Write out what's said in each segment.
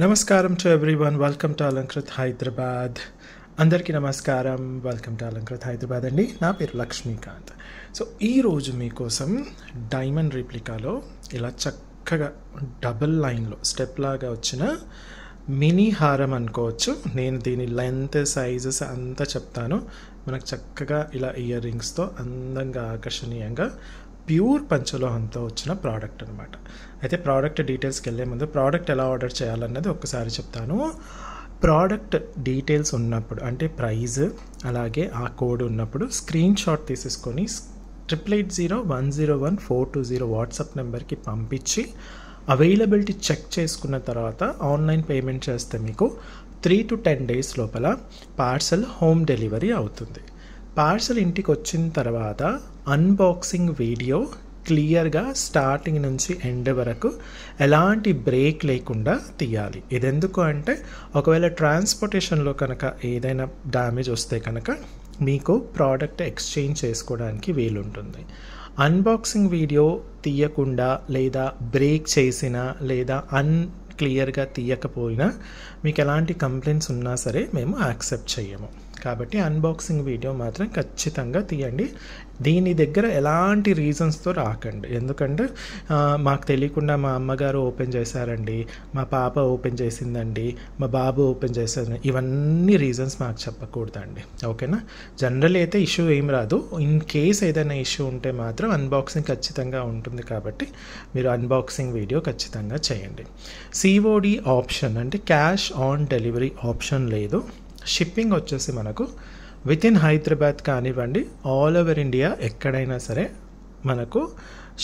Namaskaram to everyone. Welcome to Alankrit Hyderabad. అందరికీ నమస్కారం. Welcome to Alankrit Hyderabad అండి. నా పేరు లక్ష్మీకాంత్. సో ఈరోజు మీకోసం డైమండ్ రిప్లికాలో ఇలా చక్కగా డబుల్ లైన్లో స్టెప్ లాగా వచ్చిన మినీ హారం అనుకోవచ్చు. నేను దీని లెంత్ సైజెస్ అంతా చెప్తాను. మనకు చక్కగా ఇలా ఇయర్ రింగ్స్తో అందంగా ఆకర్షణీయంగా ప్యూర్ పంచలోహంతో వచ్చిన ప్రోడక్ట్ అనమాట. అయితే ప్రోడక్ట్ డీటెయిల్స్కి వెళ్ళే ముందు ప్రోడక్ట్ ఎలా ఆర్డర్ చేయాలన్నది ఒక్కసారి చెప్తాను. ప్రోడక్ట్ డీటెయిల్స్ ఉన్నప్పుడు అంటే ప్రైజ్ అలాగే ఆ కోడ్ ఉన్నప్పుడు స్క్రీన్ షాట్ తీసేసుకొని 8801014220 వాట్సాప్ నెంబర్కి పంపించి అవైలబిలిటీ చెక్ చేసుకున్న తర్వాత ఆన్లైన్ పేమెంట్ చేస్తే మీకు 3 to 10 days లోపల పార్సల్ హోమ్ డెలివరీ అవుతుంది. పార్సల్ ఇంటికి వచ్చిన తర్వాత అన్బాక్సింగ్ వీడియో క్లియర్గా స్టార్టింగ్ నుంచి ఎండ్ వరకు ఎలాంటి బ్రేక్ లేకుండా తీయాలి. ఇదెందుకు అంటే ఒకవేళ ట్రాన్స్పోర్టేషన్లో కనుక ఏదైనా డ్యామేజ్ వస్తే కనుక మీకు ప్రోడక్ట్ ఎక్స్చేంజ్ చేసుకోవడానికి వీలుంటుంది. అన్బాక్సింగ్ వీడియో తీయకుండా లేదా బ్రేక్ చేసినా లేదా క్లియర్గా తీయకపోయినా మీకు ఎలాంటి కంప్లైంట్స్ ఉన్నా సరే మేము యాక్సెప్ట్ చేయము. కాబట్టి అన్బాక్సింగ్ వీడియో మాత్రం ఖచ్చితంగా తీయండి. దీని దగ్గర ఎలాంటి రీజన్స్తో రాకండి. ఎందుకంటే మాకు తెలియకుండా మా అమ్మగారు ఓపెన్ చేశారండి, మా పాప ఓపెన్ చేసిందండి, మా బాబు ఓపెన్ చేశారండి, ఇవన్నీ రీజన్స్ మాకు చెప్పకూడదండి. ఓకేనా? జనరల్ అయితే ఇష్యూ ఏం రాదు. ఇన్ కేస్ ఏదైనా ఇష్యూ ఉంటే మాత్రం అన్బాక్సింగ్ ఖచ్చితంగా ఉంటుంది. కాబట్టి మీరు అన్బాక్సింగ్ వీడియో ఖచ్చితంగా చేయండి. సిఓడి ఆప్షన్ అంటే క్యాష్ ఆన్ డెలివరీ ఆప్షన్ లేదు. షిప్పింగ్ వచ్చేసి మనకు విత్ ఇన్ హైదరాబాద్ కానివ్వండి, ఆల్ ఓవర్ ఇండియా ఎక్కడైనా సరే మనకు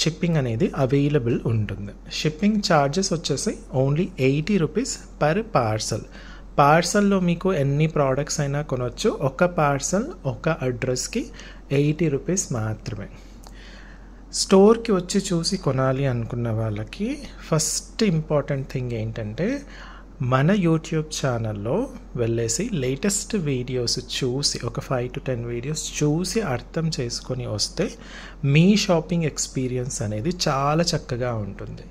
షిప్పింగ్ అనేది అవైలబుల్ ఉంటుంది. షిప్పింగ్ ఛార్జెస్ వచ్చేసి ఓన్లీ 80 రూపీస్ పర్ పార్సల్. పార్సల్లో మీకు ఎన్ని ప్రోడక్ట్స్ అయినా కొనవచ్చు. ఒక పార్సల్ ఒక అడ్రస్కి 80 రూపీస్ మాత్రమే. స్టోర్కి వచ్చి చూసి కొనాలి అనుకున్న వాళ్ళకి ఫస్ట్ ఇంపార్టెంట్ థింగ్ ఏంటంటే మన యూట్యూబ్ ఛానల్లో వెళ్ళేసి లేటెస్ట్ వీడియోస్ చూసి ఒక 5 to 10 వీడియోస్ చూసి అర్థం చేసుకొని వస్తే మీ షాపింగ్ ఎక్స్పీరియన్స్ అనేది చాలా చక్కగా ఉంటుంది.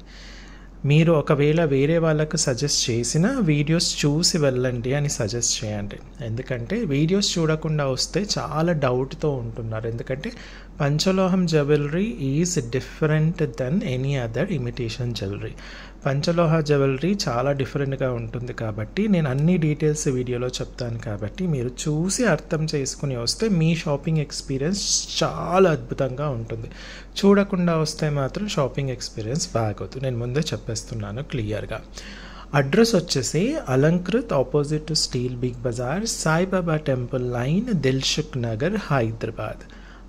మీరు ఒకవేళ వేరే వాళ్ళకు సజెస్ట్ చేసిన వీడియోస్ చూసి వెళ్ళండి అని సజెస్ట్ చేయండి. ఎందుకంటే వీడియోస్ చూడకుండా వస్తే చాలా డౌట్తో ఉంటున్నారు. ఎందుకంటే పంచలోహం jewellery is different than any other imitation jewellery. పంచలోహ జ్యువెలరీ చాలా డిఫరెంట్గా ఉంటుంది. కాబట్టి నేను అన్ని డీటెయిల్స్ వీడియోలో చెప్తాను. కాబట్టి మీరు చూసి అర్థం చేసుకుని వస్తే మీ షాపింగ్ ఎక్స్పీరియన్స్ చాలా అద్భుతంగా ఉంటుంది. చూడకుండా వస్తే మాత్రం షాపింగ్ ఎక్స్పీరియన్స్ బాగోదు. నేను ముందే చెప్పేస్తున్నాను క్లియర్గా. అడ్రస్ వచ్చేసి Alankrit opposite to steel Big Bazaar, Saibaba temple line, Dilsukh Nagar, Hyderabad.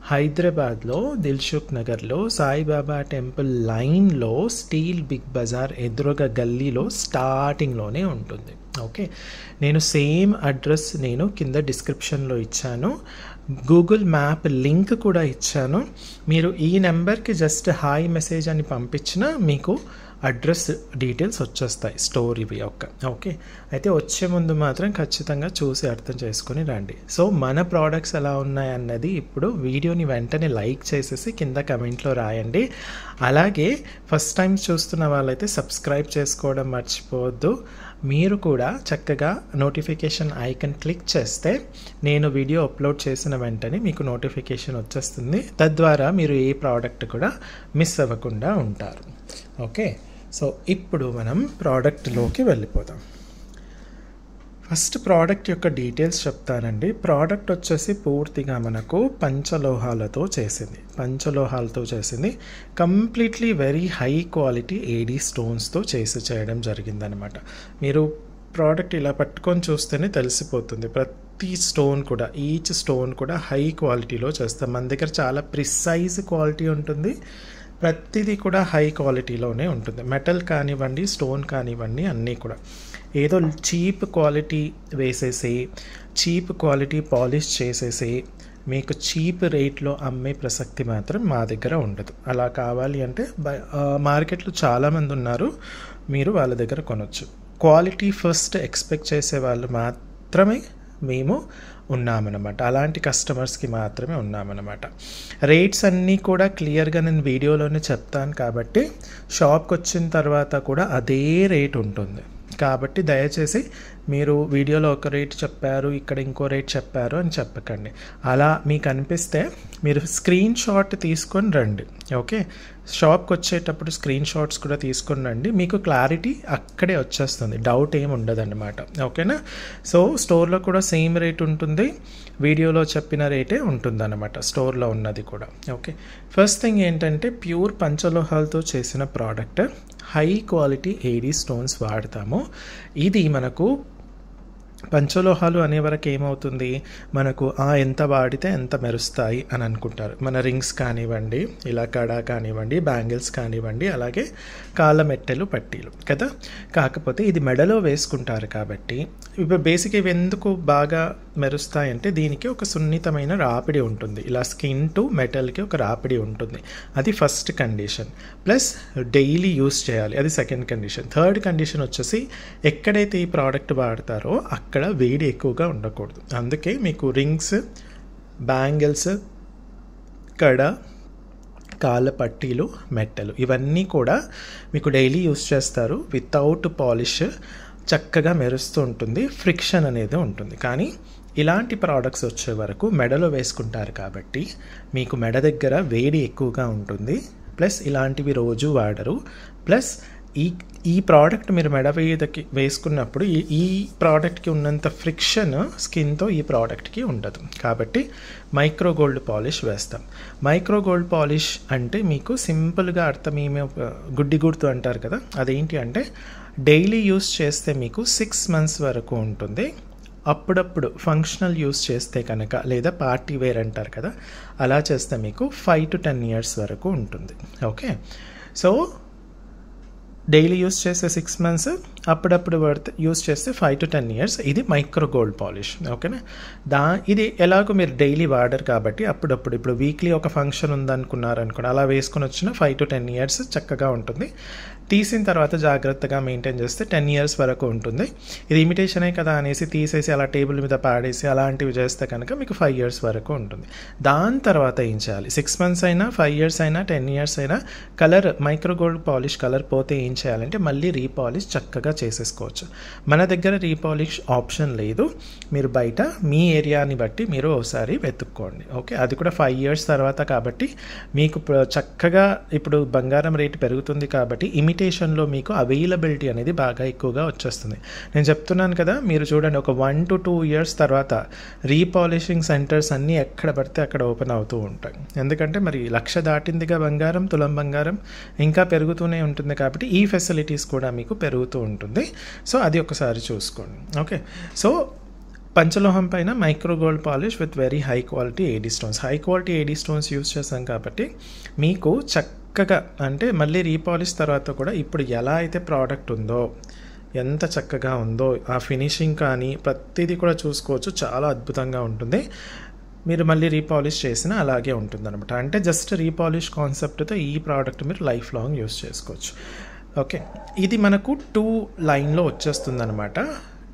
హైదరాబాద్లో దిల్సుఖ్ నగర్లో సాయిబాబా టెంపుల్ లైన్లో స్టీల్ బిగ్ బజార్ ఎదురుగా గల్లీలో స్టార్టింగ్లోనే ఉంటుంది. ఓకే, నేను సేమ్ అడ్రస్ నేను కింద డిస్క్రిప్షన్లో ఇచ్చాను. గూగుల్ మ్యాప్ లింక్ కూడా ఇచ్చాను. మీరు ఈ నెంబర్కి జస్ట్ హాయ్ మెసేజ్ అని పంపించినా మీకు అడ్రస్ డీటెయిల్స్ వచ్చేస్తాయి స్టోర్ ఇవి యొక్క. ఓకే, అయితే వచ్చే ముందు మాత్రం ఖచ్చితంగా చూసి అర్థం చేసుకొని రండి. సో మన ప్రోడక్ట్స్ ఎలా ఉన్నాయన్నది ఇప్పుడు వీడియోని వెంటనే లైక్ చేసేసి కింద కమెంట్లో రాయండి. అలాగే ఫస్ట్ టైం చూస్తున్న వాళ్ళైతే సబ్స్క్రైబ్ చేసుకోవడం మర్చిపోవద్దు. మీరు కూడా చక్కగా నోటిఫికేషన్ ఐకన్ క్లిక్ చేస్తే నేను వీడియో అప్లోడ్ చేసిన వెంటనే మీకు నోటిఫికేషన్ వచ్చేస్తుంది. తద్వారా మీరు ఏ ప్రోడక్ట్ కూడా మిస్ అవ్వకుండా ఉంటారు. ఓకే, సో ఇప్పుడు మనం ప్రోడక్ట్లోకి వెళ్ళిపోదాం. ఫస్ట్ ప్రోడక్ట్ యొక్క డీటెయిల్స్ చెప్తానండి. ప్రోడక్ట్ వచ్చేసి పూర్తిగా మనకు పంచలోహాలతో చేసింది. Completely very high quality AD స్టోన్స్తో చేయడం జరిగిందనమాట. మీరు ప్రోడక్ట్ ఇలా పట్టుకొని చూస్తేనే తెలిసిపోతుంది. ప్రతి స్టోన్ కూడా ఈచ్ స్టోన్ కూడా హై క్వాలిటీలో చేస్తాం. మన దగ్గర చాలా ప్రిసైజ్ క్వాలిటీ ఉంటుంది. ప్రతిదీ కూడా హై క్వాలిటీలోనే ఉంటుంది. మెటల్ కానివ్వండి, స్టోన్ కానివ్వండి, అన్నీ కూడా ఏదో చీప్ క్వాలిటీ వేసేసి చీప్ క్వాలిటీ పాలిష్ చేసేసి మీకు చీప్ రేట్లో అమ్మే ప్రసక్తి మాత్రం మా దగ్గర ఉండదు. అలా కావాలి అంటే మార్కెట్లో చాలామంది ఉన్నారు, మీరు వాళ్ళ దగ్గర కొనవచ్చు. క్వాలిటీ ఫస్ట్ ఎక్స్పెక్ట్ చేసే వాళ్ళు మాత్రమే మేము ఉన్నామన్నమాట. అలాంటి కస్టమర్స్కి మాత్రమే ఉన్నామన్నమాట. రేట్స్ అన్నీ కూడా క్లియర్గా నేను వీడియోలోనే చెప్తాను. కాబట్టి షాప్కి వచ్చిన తర్వాత కూడా అదే రేట్ ఉంటుంది. కాబట్టి దయచేసి మీరు వీడియోలో ఒక రేట్ చెప్పారు, ఇక్కడ ఇంకో రేట్ చెప్పారు అని చెప్పకండి. అలా మీకు అనిపిస్తే మీరు స్క్రీన్ షాట్ తీసుకొని రండి. ఓకే, షాప్కి వచ్చేటప్పుడు స్క్రీన్ షాట్స్ కూడా తీసుకొని రండి. మీకు క్లారిటీ అక్కడే వచ్చేస్తుంది, డౌట్ ఏమి ఉండదన్నమాట. ఓకేనా? సో స్టోర్లో కూడా సేమ్ రేట్ ఉంటుంది, వీడియోలో చెప్పిన రేటే ఉంటుందన్నమాట స్టోర్లో ఉన్నది కూడా. ఓకే, ఫస్ట్ థింగ్ ఏంటంటే ప్యూర్ పంచలోహాలతో చేసిన product, high quality AD stones వాడతాము. ఇది మనకు పంచలోహాలు అనే వరకు ఏమవుతుంది, మనకు ఎంత వాడితే ఎంత మెరుస్తాయి అని అనుకుంటారు. మన రింగ్స్ కానివ్వండి, ఇలా కడా కానివ్వండి, బ్యాంగిల్స్ కానివ్వండి, అలాగే కాళ్ళ మెట్టెలు, పట్టీలు కదా. కాకపోతే ఇది మెడలో వేసుకుంటారు కాబట్టి ఇప్పుడు బేసిక్ ఇవి ఎందుకు బాగా మెరుస్తాయంటే దీనికి ఒక సున్నితమైన రాపిడి ఉంటుంది. ఇలా స్కిన్ టు మెటల్కి ఒక రాపిడి ఉంటుంది. అది first condition. Plus daily use చేయాలి, అది సెకండ్ కండిషన్. థర్డ్ కండిషన్ వచ్చేసి ఎక్కడైతే ఈ ప్రోడక్ట్ వాడతారో అక్కడ వేడి ఎక్కువగా ఉండకూడదు. అందుకే మీకు రింగ్స్, బ్యాంగిల్స్, కడ, కాళ్ళ పట్టీలు, మెట్టెలు ఇవన్నీ కూడా మీకు డైలీ యూస్ చేస్తారు. వితౌట్ పాలిష్ చక్కగా మెరుస్తూ ఉంటుంది, ఫ్రిక్షన్ అనేది ఉంటుంది. కానీ ఇలాంటి ప్రోడక్ట్స్ వచ్చే వరకు మెడలో వేసుకుంటారు కాబట్టి మీకు మెడ దగ్గర వేడి ఎక్కువగా ఉంటుంది. ప్లస్ ఇలాంటివి రోజు వాడరు. ప్లస్ ఈ ప్రోడక్ట్ మీరు మెడ వేసుకున్నప్పుడు ఈ ప్రోడక్ట్కి ఉన్నంత ఫ్రిక్షన్ స్కిన్తో ఈ ప్రోడక్ట్కి ఉండదు. కాబట్టి మైక్రో గోల్డ్ పాలిష్ వేస్తాం. మైక్రో గోల్డ్ పాలిష్ అంటే మీకు సింపుల్గా అర్థం గుడ్డి గుర్తు అంటారు కదా, అదేంటి అంటే డైలీ యూస్ చేస్తే మీకు 6 months వరకు ఉంటుంది. అప్పుడప్పుడు ఫంక్షనల్ యూస్ చేస్తే కనుక, లేదా పార్టీ వేర్ అంటారు కదా, అలా చేస్తే మీకు 5 to 10 years వరకు ఉంటుంది. ఓకే, సో డైలీ యూస్ చేస్తే 6 months, అప్పుడప్పుడు యూస్ చేస్తే 5 to 10 years. ఇది మైక్రో గోల్డ్ పాలిష్. ఓకేనా? ఇది ఎలాగో మీరు డైలీ వాడరు కాబట్టి అప్పుడప్పుడు, ఇప్పుడు వీక్లీ ఒక ఫంక్షన్ ఉందనుకున్నారనుకోండి, అలా వేసుకొని వచ్చిన 5 to 10 years చక్కగా ఉంటుంది. తీసిన తర్వాత జాగ్రత్తగా మెయింటైన్ చేస్తే 10 years వరకు ఉంటుంది. ఇది ఇమిటేషనే కదా అనేసి తీసేసి అలా టేబుల్ మీద పాడేసి అలాంటివి చేస్తే కనుక మీకు 5 years వరకు ఉంటుంది. దాని తర్వాత ఏం చేయాలి, 6 months అయినా, 5 years అయినా, 10 years అయినా, colour micro gold polish colour పోతే ఏం చేయాలంటే మళ్ళీ రీపాలిష్ చక్కగా చేసేసుకోవచ్చు. మన దగ్గర రీపాలిష్ ఆప్షన్ లేదు, మీరు బయట మీ ఏరియాని బట్టి మీరు ఒకసారి వెతుక్కోండి. ఓకే, అది కూడా 5 years తర్వాత కాబట్టి మీకు చక్కగా ఇప్పుడు బంగారం రేటు పెరుగుతుంది కాబట్టి ఇమిటేషన్లో మీకు అవైలబిలిటీ అనేది బాగా ఎక్కువగా వచ్చేస్తుంది. నేను చెప్తున్నాను కదా, మీరు చూడండి ఒక 1 to 2 years తర్వాత రీపాలిషింగ్ సెంటర్స్ అన్నీ ఎక్కడ పడితే అక్కడ ఓపెన్ అవుతూ ఉంటాయి. ఎందుకంటే మరి 1,00,000 దాటిందిగా బంగారం, తులం బంగారం ఇంకా పెరుగుతూనే ఉంటుంది కాబట్టి ఈ ఫెసిలిటీస్ కూడా మీకు పెరుగుతూ ఉంటుంది. సో అది ఒకసారి చూసుకోండి. ఓకే, సో పంచలోహం పైన micro gold polish with very high quality AD stones. High quality AD stones use చేస్తాం కాబట్టి మీకు చక్కగా, అంటే మళ్ళీ రీపాలిష్ తర్వాత కూడా ఇప్పుడు ఎలా అయితే ప్రోడక్ట్ ఉందో, ఎంత చక్కగా ఉందో, ఆ ఫినిషింగ్ కానీ ప్రతిదీ కూడా చూసుకోవచ్చు. చాలా అద్భుతంగా ఉంటుంది. మీరు మళ్ళీ రీపాలిష్ చేసినా అలాగే ఉంటుంది అనమాట. అంటే జస్ట్ రీపాలిష్ కాన్సెప్ట్తో ఈ ప్రోడక్ట్ మీరు లైఫ్ లాంగ్ యూస్ చేసుకోవచ్చు. ఓకే, ఇది మనకు 2 లైన్లో వచ్చేస్తుంది అనమాట.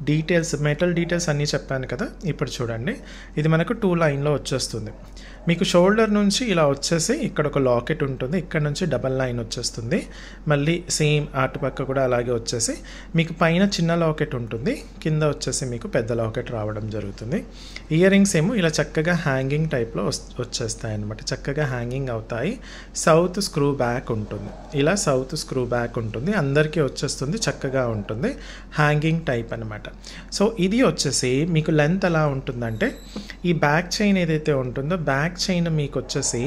డీటెయిల్స్, మెటల్ డీటెయిల్స్ అన్నీ చెప్పాను కదా, ఇప్పుడు చూడండి ఇది మనకు 2 లైన్లో వచ్చేస్తుంది. మీకు షోల్డర్ నుంచి ఇలా వచ్చేసి ఇక్కడ ఒక లాకెట్ ఉంటుంది, ఇక్కడ నుంచి డబల్ లైన్ వచ్చేస్తుంది. మళ్ళీ సేమ్ అటుపక్క కూడా అలాగే వచ్చేసి మీకు పైన చిన్న లాకెట్ ఉంటుంది, కింద వచ్చేసి మీకు పెద్ద లాకెట్ రావడం జరుగుతుంది. ఇయర్ రింగ్స్ ఏమో ఇలా చక్కగా హ్యాంగింగ్ టైప్లో వచ్చేస్తాయి అనమాట, చక్కగా హ్యాంగింగ్ అవుతాయి. సౌత్ స్క్రూ బ్యాక్ ఉంటుంది, ఇలా సౌత్ స్క్రూ బ్యాక్ ఉంటుంది, అందరికీ వచ్చేస్తుంది, చక్కగా ఉంటుంది, హ్యాంగింగ్ టైప్ అనమాట. సో ఇది వచ్చేసి మీకు లెంత్ ఎలా ఉంటుందంటే, ఈ బ్యాక్ చైన్ ఏదైతే ఉంటుందో బ్యాక్ చైన్ మీకు వచ్చేసి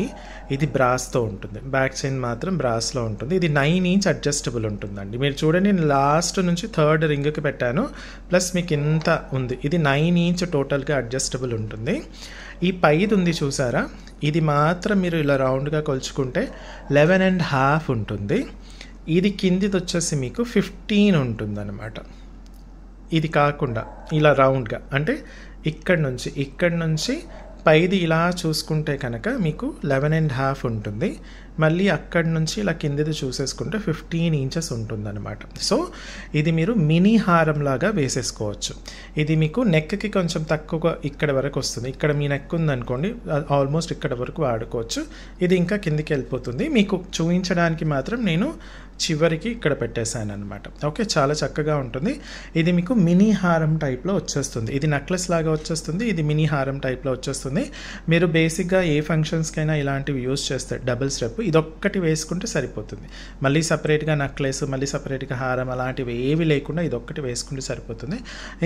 ఇది బ్రాస్తో ఉంటుంది, బ్యాక్ చైన్ మాత్రం బ్రాస్లో ఉంటుంది. ఇది 9 inch అడ్జస్టబుల్ ఉంటుందండి. మీరు చూడండి, నేను లాస్ట్ నుంచి 3rd రింగ్కి పెట్టాను, ప్లస్ మీకు ఇంత ఉంది. ఇది 9 inch టోటల్గా అడ్జస్టబుల్ ఉంటుంది. ఈ పైది ఉంది చూసారా, ఇది మాత్రం మీరు ఇలా రౌండ్గా కొలుచుకుంటే 11.5 ఉంటుంది. ఇది కిందిది వచ్చేసి మీకు 15 ఉంటుంది అనమాట. ఇది కాకుండా ఇలా రౌండ్గా, అంటే ఇక్కడ నుంచి పైది ఇలా చూసుకుంటే కనుక మీకు 11.5 ఉంటుంది. మళ్ళీ అక్కడి నుంచి ఇలా కిందిది చూసేసుకుంటే 15 inches ఉంటుందన్నమాట. సో ఇది మీరు మినీ హారం లాగా వేసేసుకోవచ్చు. ఇది మీకు నెక్కి కొంచెం తక్కువగా ఇక్కడ వరకు వస్తుంది. ఇక్కడ మీ నెక్ ఉందనుకోండి, ఆల్మోస్ట్ ఇక్కడ వరకు వాడుకోవచ్చు. ఇది ఇంకా కిందికి వెళ్ళిపోతుంది. మీకు చూపించడానికి మాత్రం నేను చివరికి ఇక్కడ పెట్టేశాను అనమాట. ఓకే, చాలా చక్కగా ఉంటుంది. ఇది మీకు మినీ హారం టైప్లో వచ్చేస్తుంది. ఇది నెక్లెస్ లాగా వచ్చేస్తుంది, ఇది మినీ హారం టైప్లో వచ్చేస్తుంది. మీరు బేసిక్గా ఏ ఫంక్షన్స్కైనా ఇలాంటివి యూజ్ చేస్తే డబుల్ స్టెప్ ఇదొక్కటి వేసుకుంటే సరిపోతుంది. మళ్ళీ సపరేట్గా నెక్లెస్, మళ్ళీ సపరేట్గా హారం అలాంటివి ఏవి లేకుండా ఇదొక్కటి వేసుకుంటే సరిపోతుంది.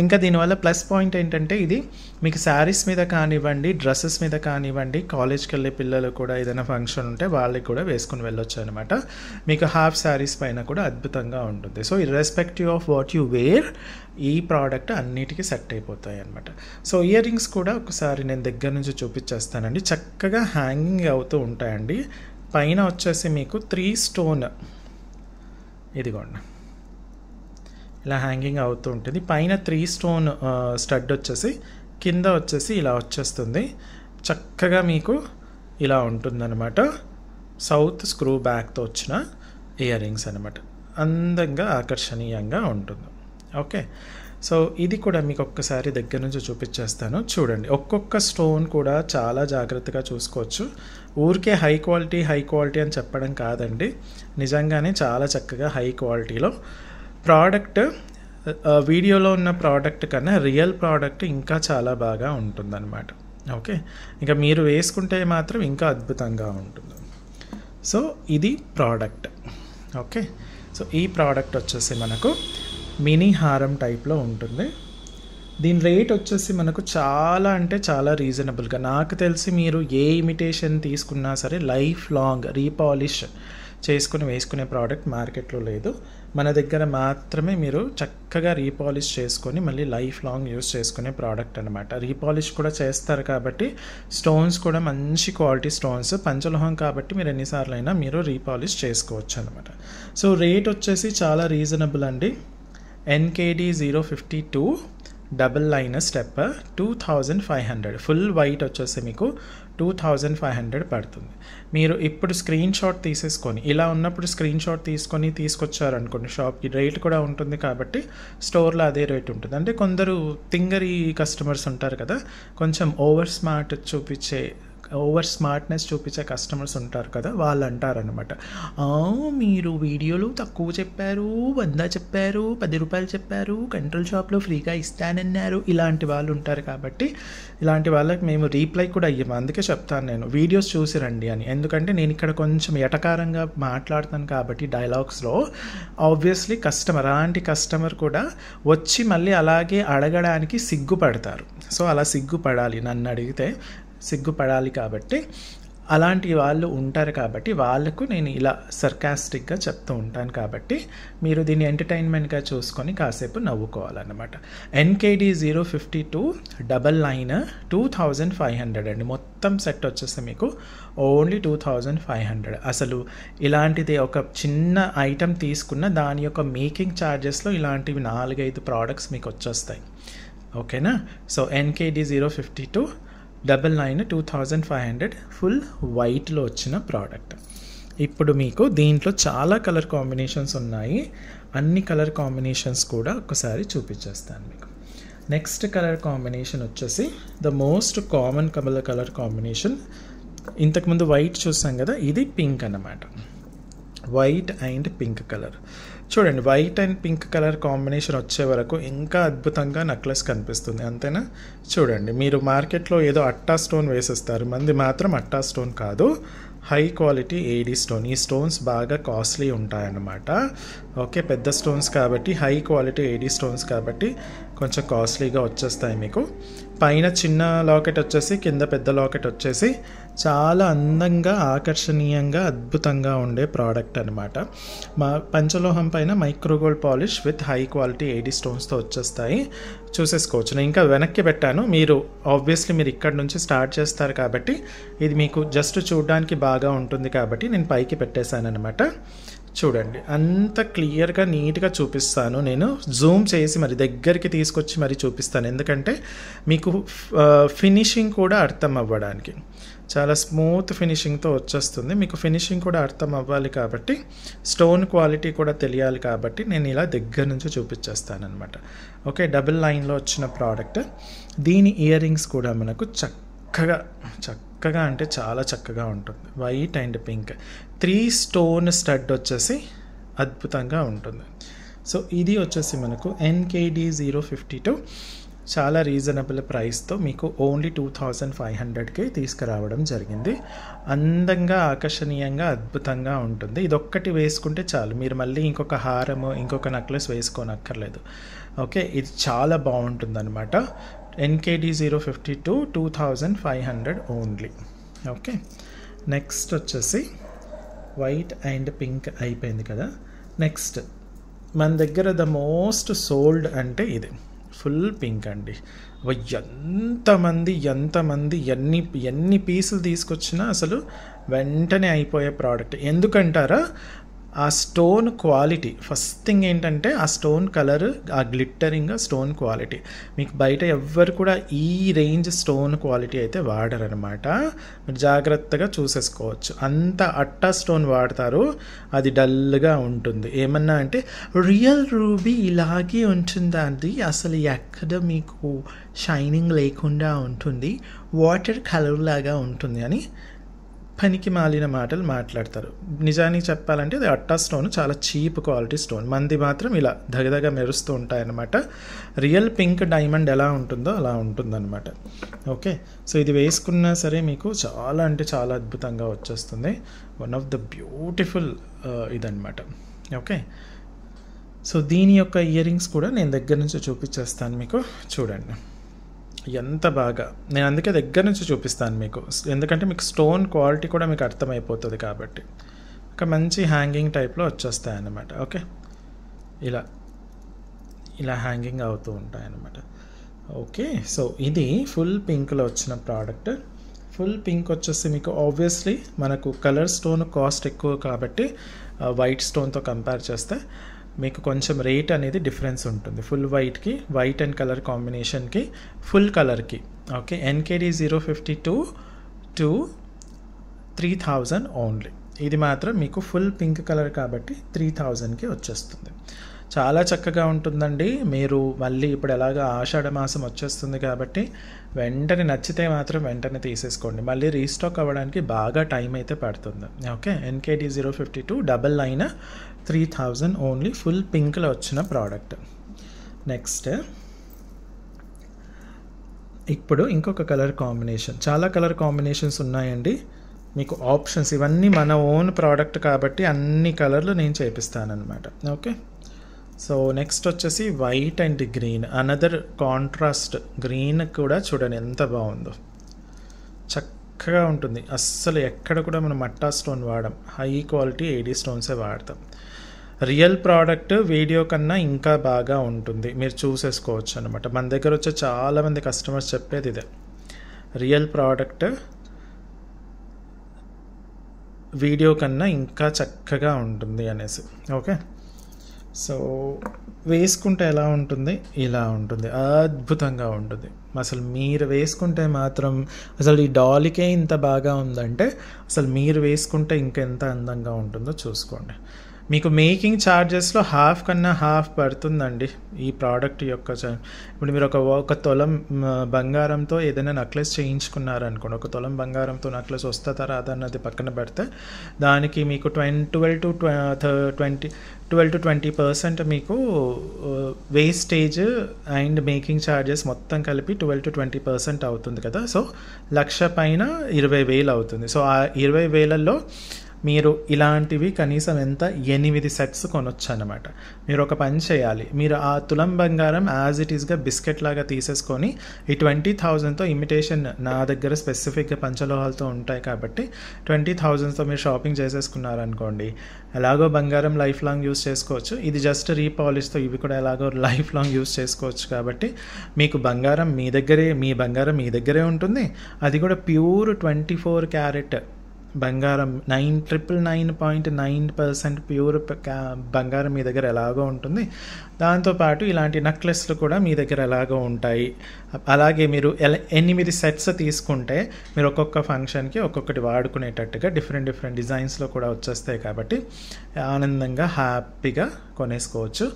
ఇంకా దీనివల్ల ప్లస్ పాయింట్ ఏంటంటే ఇది మీకు శారీస్ మీద కానివ్వండి, డ్రెస్సెస్ మీద కానివ్వండి, కాలేజ్కి వెళ్ళే పిల్లలు కూడా ఏదైనా ఫంక్షన్ ఉంటే వాళ్ళకి కూడా వేసుకుని వెళ్ళొచ్చు అనమాట. మీకు హాఫ్ శారీస్ పైన కూడా అద్భుతంగా ఉంటుంది. So irrespective of what you wear ఈ ప్రోడక్ట్ అన్నిటికీ సెట్ అయిపోతాయి అనమాట. సో ఇయర్ రింగ్స్ కూడా ఒకసారి నేను దగ్గర నుంచి చూపించేస్తానండి. చక్కగా హ్యాంగింగ్ అవుతూ ఉంటాయండి. పైన వచ్చేసి మీకు 3 స్టోన్ ఇదిగోండి ఇలా హ్యాంగింగ్ అవుతూ ఉంటుంది. పైన 3 స్టోన్ స్టడ్ వచ్చేసి కింద వచ్చేసి ఇలా వచ్చేస్తుంది. చక్కగా మీకు ఇలా ఉంటుందన్నమాట. సౌత్ స్క్రూ బ్యాక్తో వచ్చిన ఇయర్ రింగ్స్ అనమాట. అందంగా ఆకర్షణీయంగా ఉంటుంది. ఓకే, సో ఇది కూడా మీకు ఒక్కసారి దగ్గర నుంచి చూపించేస్తాను. చూడండి, ఒక్కొక్క స్టోన్ కూడా చాలా జాగ్రత్తగా చూసుకోవచ్చు. ఊరికే హై క్వాలిటీ అని చెప్పడం కాదండి, నిజంగానే చాలా చక్కగా హై క్వాలిటీలో ప్రోడక్ట్ వీడియోలో ఉన్న ప్రోడక్ట్ కన్నా రియల్ ప్రోడక్ట్ ఇంకా చాలా బాగా ఉంటుందన్నమాట. ఓకే, ఇంకా మీరు వేసుకుంటే మాత్రం ఇంకా అద్భుతంగా ఉంటుంది. సో ఇది ప్రోడక్ట్. ఓకే, సో ఈ ప్రోడక్ట్ వచ్చేసి మనకు మినీ హారం టైప్లో ఉంటుంది. దీని రేట్ వచ్చేసి మనకు చాలా అంటే చాలా రీజనబుల్గా, నాకు తెలిసి మీరు ఏ ఇమిటేషన్ తీసుకున్నా సరే లైఫ్ లాంగ్ రీపాలిష్ చేసుకుని వేసుకునే ప్రోడక్ట్ మార్కెట్లో లేదు. మన దగ్గర మాత్రమే మీరు చక్కగా రీపాలిష్ చేసుకొని మళ్ళీ లైఫ్ లాంగ్ యూస్ చేసుకునే ప్రోడక్ట్ అనమాట. రీపాలిష్ కూడా చేస్తారు కాబట్టి స్టోన్స్ కూడా మంచి క్వాలిటీ స్టోన్స్, పంచలోహం కాబట్టి మీరు ఎన్నిసార్లు అయినా మీరు రీపాలిష్ చేసుకోవచ్చు అనమాట. సో రేట్ వచ్చేసి చాలా రీజనబుల్ అండి. NKD 052 double line step 2500, full white వచ్చేసి మీకు 2500 పడుతుంది. మీరు ఇప్పుడు స్క్రీన్ షాట్ తీసేసుకొని ఇలా ఉన్నప్పుడు స్క్రీన్ షాట్ తీసుకొని తీసుకొచ్చారనుకోండి షాప్కి, రేట్ కూడా ఉంటుంది కాబట్టి స్టోర్లో అదే రేట్ ఉంటుంది. అంటే కొందరు తింగరి కస్టమర్స్ ఉంటారు కదా, కొంచెం ఓవర్ స్మార్ట్నెస్ చూపించే కస్టమర్స్ ఉంటారు కదా, వాళ్ళు అంటారనమాట, మీరు వీడియోలో తక్కువ చెప్పారు, 100 చెప్పారు, 10 రూపాయలు చెప్పారు, కంట్రోల్ షాప్లో ఫ్రీగా ఇస్తానన్నారు. ఇలాంటి వాళ్ళు ఉంటారు కాబట్టి ఇలాంటి వాళ్ళకి మేము రీప్లై కూడా అయ్యాము. అందుకే చెప్తాను నేను వీడియోస్ చూసి రండి అని. ఎందుకంటే నేను ఇక్కడ కొంచెం ఎటకారంగా మాట్లాడతాను కాబట్టి డైలాగ్స్లో ఆబ్వియస్లీ అలాంటి కస్టమర్ కూడా వచ్చి మళ్ళీ అలాగే అడగడానికి సిగ్గుపడతారు. సో అలా సిగ్గుపడాలి, నన్ను అడిగితే సిగ్గుపడాలి కాబట్టి అలాంటి వాళ్ళు ఉంటారు కాబట్టి వాళ్ళకు నేను ఇలా సర్కాస్టిక్గా చెప్తూ ఉంటాను. కాబట్టి మీరు దీన్ని ఎంటర్టైన్మెంట్గా చూసుకొని కాసేపు నవ్వుకోవాలన్నమాట. NKD 052 డబల్ లైన్ 2500 అండి. మొత్తం సెట్ వచ్చేసి మీకు ఓన్లీ 2500. అసలు ఇలాంటిది ఒక చిన్న ఐటెం తీసుకున్న దాని యొక్క మేకింగ్ ఛార్జెస్లో ఇలాంటివి 4-5 ప్రోడక్ట్స్ మీకు వచ్చేస్తాయి. ఓకేనా? So NKD 052 double line 2500 full వైట్లో వచ్చిన ప్రోడక్ట్. ఇప్పుడు మీకు దీంట్లో చాలా కలర్ కాంబినేషన్స్ ఉన్నాయి. అన్ని కలర్ కాంబినేషన్స్ కూడా ఒకసారి చూపించేస్తాను మీకు. నెక్స్ట్ కలర్ కాంబినేషన్ వచ్చేసి the most common colour combination. ఇంతకుముందు వైట్ చూసాం కదా, ఇది పింక్ అన్నమాట. White and pink colour. చూడండి, white and pink colour combination వచ్చే వరకు ఇంకా అద్భుతంగా నెక్లెస్ కనిపిస్తుంది, అంతేనా? చూడండి, మీరు మార్కెట్లో ఏదో అట్టా స్టోన్ వేసేస్తారు, మంది మాత్రం అట్టా స్టోన్ కాదు, హై క్వాలిటీ ఏడీ స్టోన్. ఈ స్టోన్స్ బాగా కాస్ట్లీ ఉంటాయన్నమాట. ఓకే, పెద్ద స్టోన్స్ కాబట్టి, హై క్వాలిటీ ఏడీ స్టోన్స్ కాబట్టి కొంచెం కాస్ట్లీగా వచ్చేస్తాయి మీకు. పైన చిన్న లాకెట్ వచ్చేసి కింద పెద్ద లాకెట్ వచ్చేసి చాలా అందంగా ఆకర్షణీయంగా అద్భుతంగా ఉండే ప్రోడక్ట్ అనమాట. మా పంచలోహం పైన micro gold polish with high quality AD స్టోన్స్తో వచ్చేస్తాయి. చూసేసుకోవచ్చు. నేను ఇంకా వెనక్కి పెట్టాను, మీరు ఆబ్వియస్లీ మీరు ఇక్కడ నుంచి స్టార్ట్ చేస్తారు కాబట్టి ఇది మీకు జస్ట్ చూడడానికి బాగా ఉంటుంది కాబట్టి నేను పైకి పెట్టేశాను అనమాట. చూడండి, అంత క్లియర్గా నీట్గా చూపిస్తాను. నేను జూమ్ చేసి మరి దగ్గరికి తీసుకొచ్చి మరి చూపిస్తాను, ఎందుకంటే మీకు ఫినిషింగ్ కూడా అర్థం అవ్వడానికి. చాలా స్మూత్ ఫినిషింగ్తో వచ్చేస్తుంది. మీకు ఫినిషింగ్ కూడా అర్థం అవ్వాలి కాబట్టి, స్టోన్ క్వాలిటీ కూడా తెలియాలి కాబట్టి నేను ఇలా దగ్గర నుంచి చూపించేస్తాను అనమాట. ఓకే, డబుల్ లైన్లో వచ్చిన ప్రోడక్ట్. దీని ఇయర్ రింగ్స్ కూడా మనకు చక్కగా అంటే చాలా చక్కగా ఉంటుంది. White and pink 3 stone stud వచ్చేసి అద్భుతంగా ఉంటుంది. సో ఇది వచ్చేసి మనకు NKD 052 చాలా రీజనబుల్ ప్రైస్తో మీకు ఓన్లీ 2500కి తీసుకురావడం జరిగింది. అందంగా, ఆకర్షణీయంగా, అద్భుతంగా ఉంటుంది. ఇదొక్కటి వేసుకుంటే చాలు, మీరు మళ్ళీ ఇంకొక హారము, ఇంకొక నెక్లెస్ వేసుకోనక్కర్లేదు. ఓకే, ఇది చాలా బాగుంటుంది అనమాట. NKD 052 2500 only. ఓకే, నెక్స్ట్ వచ్చేసి వైట్ అండ్ పింక్ అయిపోయింది కదా. నెక్స్ట్ మన దగ్గర ద మోస్ట్ సోల్డ్ అంటే ఇది ఫుల్ పింక్ అండి. ఎంతమంది ఎన్ని పీసులు తీసుకొచ్చినా అసలు వెంటనే అయిపోయే ప్రోడక్ట్. ఎందుకంటారా, ఆ స్టోన్ క్వాలిటీ. ఫస్ట్ థింగ్ ఏంటంటే ఆ స్టోన్ కలర్, ఆ గ్లిట్టరింగ్ స్టోన్ క్వాలిటీ. మీకు బయట ఎవ్వరు కూడా ఈ రేంజ్ స్టోన్ క్వాలిటీ అయితే వాడరనమాట. మీరు జాగ్రత్తగా చూసేసుకోవచ్చు. అంత అట్టా స్టోన్ వాడతారు, అది డల్గా ఉంటుంది. ఏమన్నా అంటే రియల్ రూబీ ఇలాగే ఉంటుందా అండి, అసలు ఎక్కడ మీకు షైనింగ్ లేకుండా ఉంటుంది, వాటర్ కలర్ లాగా ఉంటుంది అని పనికి మాలిన మాటలు మాట్లాడతారు. నిజానికి చెప్పాలంటే ఇది అట్టా స్టోన్ చాలా చీప్ క్వాలిటీ స్టోన్. మంది మాత్రం ఇలా దగదగ మెరుస్తూ ఉంటాయన్నమాట. రియల్ పింక్ డైమండ్ ఎలా ఉంటుందో అలా ఉంటుందన్నమాట. ఓకే, సో ఇది వేసుకున్నా సరే మీకు చాలా అంటే చాలా అద్భుతంగా వచ్చేస్తుంది. వన్ ఆఫ్ ద బ్యూటిఫుల్ ఇదన్నమాట. ఓకే, సో దీని యొక్క ఇయర్ రింగ్స్ కూడా నేను దగ్గర నుంచి చూపించేస్తాను మీకు. చూడండి ఎంత బాగా, నేను అందుకే దగ్గర నుంచి చూపిస్తాను మీకు, ఎందుకంటే మీకు స్టోన్ క్వాలిటీ కూడా మీకు అర్థమైపోతుంది కాబట్టి. ఒక మంచి హ్యాంగింగ్ టైప్లో వచ్చేస్తాయి అన్నమాట. ఓకే, ఇలా హ్యాంగింగ్ అవుతూ ఉంటాయి అన్నమాట. ఓకే, సో ఇది ఫుల్ పింక్లో వచ్చిన ప్రోడక్ట్. ఫుల్ పింక్ వచ్చేసి మీకు ఆబ్వియస్లీ మనకు కలర్ స్టోన్ కాస్ట్ ఎక్కువ కాబట్టి వైట్ స్టోన్తో కంపేర్ చేస్తే మీకు కొంచెం రేట్ అనేది డిఫరెన్స్ ఉంటుంది. ఫుల్ వైట్కి, వైట్ అండ్ కలర్ కాంబినేషన్కి, ఫుల్ కలర్కి. Okay, NKD 052 to 3000 only. ఇది మాత్రం మీకు ఫుల్ పింక్ కలర్ కాబట్టి 3000కి వచ్చేస్తుంది. చాలా చక్కగా ఉంటుందండి. మీరు మళ్ళీ ఇప్పుడు ఎలాగ ఆషాఢ మాసం వచ్చేస్తుంది కాబట్టి వెంటనే నచ్చితే మాత్రం వెంటనే తీసేసుకోండి. మళ్ళీ రీస్టాక్ అవ్వడానికి బాగా టైం అయితే పడుతుంది. Okay, NKD 052 999 3000 only. ఫుల్ పింక్లో వచ్చిన ప్రోడక్ట్. నెక్స్ట్ ఇప్పుడు ఇంకొక కలర్ కాంబినేషన్. చాలా కలర్ కాంబినేషన్స్ ఉన్నాయండి మీకు ఆప్షన్స్. ఇవన్నీ మన ఓన్ ప్రోడక్ట్ కాబట్టి అన్ని కలర్లు నేను చేపిస్తానన్నమాట. ఓకే, సో నెక్స్ట్ వచ్చేసి white and green, another contrast. Green కూడా చూడండి ఎంత బాగుందో, చక్కగా ఉంటుంది. అస్సలు ఎక్కడ కూడా మనం మట్టా స్టోన్ వాడడం, హై క్వాలిటీ AD స్టోన్సే వాడతాం. రియల్ ప్రోడక్ట్ వీడియో కన్నా ఇంకా బాగా ఉంటుంది, మీరు చూసేసుకోవచ్చు అనమాట. మన దగ్గర వచ్చే చాలామంది కస్టమర్స్ చెప్పేది ఇదే, రియల్ ప్రోడక్ట్ వీడియో కన్నా ఇంకా చక్కగా ఉంటుంది అనేసి. ఓకే, సో వేసుకుంటే ఎలా ఉంటుంది, ఇలా ఉంటుంది, అద్భుతంగా ఉంటుంది. అసలు మీరు వేసుకుంటే మాత్రం అసలు ఈ డాల్కే ఇంత బాగా ఉందంటే అసలు మీరు వేసుకుంటే ఇంకెంత అందంగా ఉంటుందో చూసుకోండి. మీకు మేకింగ్ ఛార్జెస్లో హాఫ్ కన్నా హాఫ్ పడుతుందండి ఈ ప్రోడక్ట్ యొక్క. ఇప్పుడు మీరు ఒక తులం బంగారంతో ఏదైనా నెక్లెస్ చేయించుకున్నారనుకోండి, ఒక తులం బంగారంతో నెక్లెస్ వస్తుందా రాదా అన్నది పక్కన పెడితే దానికి మీకు 12 to 20% మీకు వేస్టేజ్ అండ్ మేకింగ్ ఛార్జెస్ మొత్తం కలిపి 12 to 20% అవుతుంది కదా. సో 1,00,000 పైన 20,000 అవుతుంది. సో ఆ 20,000లో మీరు ఇలాంటివి కనీసం ఎంత 8 సెట్స్ కొనొచ్చు అనమాట. మీరు ఒక పని చేయాలి, మీరు ఆ తులం బంగారం యాజ్ ఇట్ ఈస్గా బిస్కెట్ లాగా తీసేసుకొని ఈ 20,000తో ఇమిటేషన్ నా దగ్గర స్పెసిఫిక్గా పంచలోహాలతో ఉంటాయి కాబట్టి 20,000తో మీరు షాపింగ్ చేసేసుకున్నారనుకోండి, ఎలాగో బంగారం లైఫ్ లాంగ్ యూస్ చేసుకోవచ్చు. ఇది జస్ట్ రీపాలిష్తో ఇవి కూడా ఎలాగో లైఫ్ లాంగ్ యూస్ చేసుకోవచ్చు కాబట్టి మీకు బంగారం మీ దగ్గరే ఉంటుంది. అది కూడా ప్యూర్ 24 క్యారెట్ బంగారం, 999.9% ప్యూర్ బంగారం మీ దగ్గర ఎలాగో ఉంటుంది. దాంతోపాటు ఇలాంటి నెక్లెస్లు కూడా మీ దగ్గర ఎలాగో ఉంటాయి. అలాగే మీరు 8 సెట్స్ తీసుకుంటే మీరు ఒక్కొక్క ఫంక్షన్కి ఒక్కొక్కటి వాడుకునేటట్టుగా డిఫరెంట్ డిజైన్స్లో కూడా వచ్చేస్తాయి కాబట్టి ఆనందంగా హ్యాపీగా కొనేసుకోవచ్చు.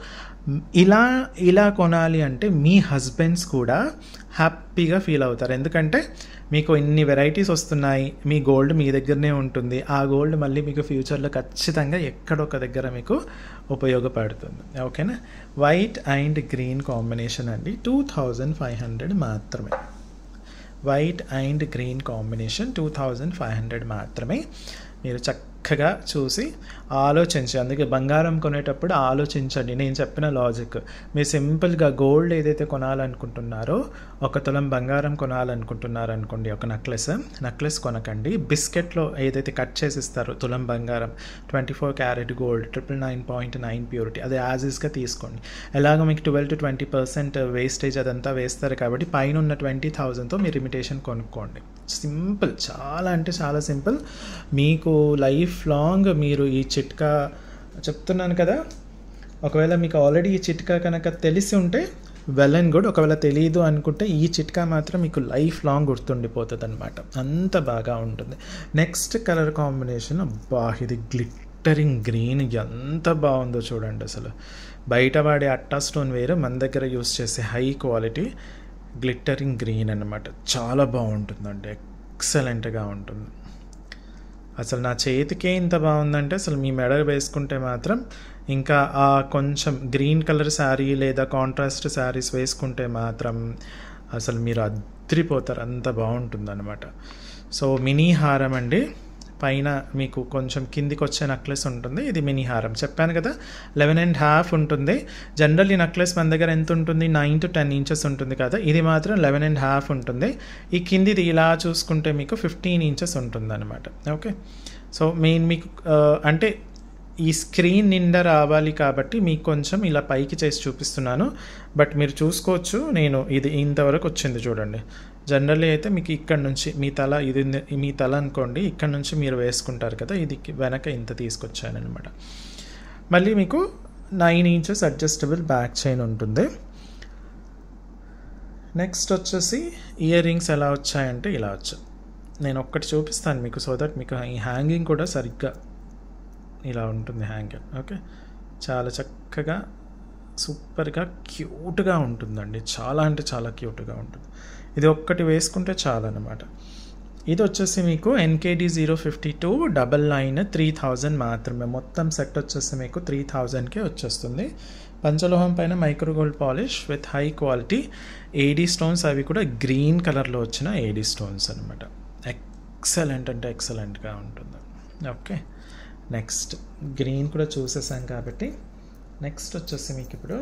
ఇలా ఇలా కొనాలి అంటే మీ హస్బెండ్స్ కూడా హ్యాపీగా ఫీల్ అవుతారు. ఎందుకంటే మీకు ఇన్ని వెరైటీస్ వస్తున్నాయి, మీ గోల్డ్ మీ దగ్గరనే ఉంటుంది. ఆ గోల్డ్ మళ్ళీ మీకు ఫ్యూచర్లో ఖచ్చితంగా ఎక్కడొక దగ్గర మీకు ఉపయోగపడుతుంది. ఓకేనా. వైట్ అండ్ గ్రీన్ కాంబినేషన్ అండి, 2500 మాత్రమే. వైట్ అండ్ గ్రీన్ కాంబినేషన్ 2500 మాత్రమే. మీరు చక్కగా చూసి ఆలోచించి, అందుకే బంగారం కొనేటప్పుడు ఆలోచించండి. నేను చెప్పిన లాజిక్, మీరు సింపుల్గా గోల్డ్ ఏదైతే కొనాలనుకుంటున్నారో, 1 తులం బంగారం కొనాలనుకుంటున్నారు అనుకోండి, ఒక నెక్లెస్ కొనకండి. బిస్కెట్లో ఏదైతే కట్ చేసి ఇస్తారో తులం బంగారం, 24 క్యారెట్ గోల్డ్, 999.9 ప్యూరిటీ, అది యాజ్ ఈస్గా తీసుకోండి. ఎలాగో మీకు 12 to 20% వేస్టేజ్ అదంతా వేస్తారు కాబట్టి పైన ఉన్న 20,000తో మీరు ఇమిటేషన్ కొనుక్కోండి. సింపుల్, చాలా అంటే చాలా సింపుల్. మీకు లైఫ్ లాంగ్ మీరు ఈ చిట్కా చెప్తున్నాను కదా, ఒకవేళ మీకు ఆల్రెడీ ఈ చిట్కా కనుక తెలిసి ఉంటే వెల్ అండ్ గుడ్. ఒకవేళ తెలియదు అనుకుంటే ఈ చిట్కా మాత్రం మీకు లైఫ్ లాంగ్ గుర్తుండిపోతుంది అనమాట. అంత బాగా ఉంటుంది. నెక్స్ట్ కలర్ కాంబినేషన్, అబ్బా ఇది గ్లిట్టరింగ్ గ్రీన్, ఎంత బాగుందో చూడండి. అసలు బయట వాడే అట్టా స్టోన్ వేరు, మన దగ్గర యూస్ చేసే హై క్వాలిటీ గ్లిట్టరింగ్ గ్రీన్ అన్నమాట. చాలా బాగుంటుందండి, ఎక్సలెంట్గా ఉంటుంది. అసలు నా చేతికే ఇంత బాగుందంటే అసలు మీ మెడ వేసుకుంటే మాత్రం ఇంకా ఆ కొంచెం గ్రీన్ కలర్ శారీ లేదా కాంట్రాస్ట్ శారీస్ వేసుకుంటే మాత్రం అసలు మీరు అద్రిపోతారు, అంత బాగుంటుందన్నమాట. సో మినీ హారం అండి, పైన మీకు కొంచెం కిందికి వచ్చే నెక్లెస్ ఉంటుంది. ఇది మినీ హారం చెప్పాను కదా, 11.5 ఉంటుంది. జనరల్ ఈ నెక్లెస్ మన దగ్గర ఎంత ఉంటుంది, 9 to 10 ఇంచెస్ ఉంటుంది కదా, ఇది మాత్రం 11.5 ఉంటుంది. ఈ కిందిది ఇలా చూసుకుంటే మీకు 15 ఇంచెస్ ఉంటుంది అనమాట. ఓకే. సో మీకు అంటే ఈ స్క్రీన్ నిండా రావాలి కాబట్టి మీకు కొంచెం ఇలా పైకి చేసి చూపిస్తున్నాను. బట్ మీరు చూసుకోవచ్చు, నేను ఇది ఇంతవరకు వచ్చింది చూడండి. జనరల్లీ అయితే మీకు ఇక్కడ నుంచి మీ తల, ఇది మీ తల అనుకోండి, ఇక్కడ నుంచి మీరు వేసుకుంటారు కదా, ఇది వెనక ఇంత తీసుకొచ్చాను అనమాట. మళ్ళీ మీకు 9 ఇంచెస్ అడ్జస్టబుల్ బ్యాక్ చైన్ ఉంటుంది. నెక్స్ట్ వచ్చేసి ఇయర్ రింగ్స్ ఎలా వచ్చాయంటే ఇలా వచ్చాయి. నేను ఒక్కటి చూపిస్తాను మీకు, సో దట్ మీకు ఈ హ్యాంగింగ్ కూడా సరిగ్గా ఇలా ఉంటుంది హ్యాంగర్. ఓకే, చాలా చక్కగా సూపర్గా క్యూట్గా ఉంటుందండి, చాలా అంటే చాలా క్యూట్గా ఉంటుంది. ఇది ఒక్కటి వేసుకుంటే చాలా అనమాట. ఇది వచ్చేసి మీకు NKD 052 డబల్ లైన్ 3000 మాత్రమే. మొత్తం సెట్ వచ్చేసి మీకు 3000కే వచ్చేస్తుంది. పంచలోహం పైన micro gold polish with high quality AD stones, అవి కూడా గ్రీన్ కలర్లో వచ్చిన AD స్టోన్స్ అనమాట. ఎక్సలెంట్ అంటే ఎక్సలెంట్గా ఉంటుంది. ఓకే, నెక్స్ట్ గ్రీన్ కూడా చూసేసాం కాబట్టి నెక్స్ట్ వచ్చేసి మీకు ఇప్పుడు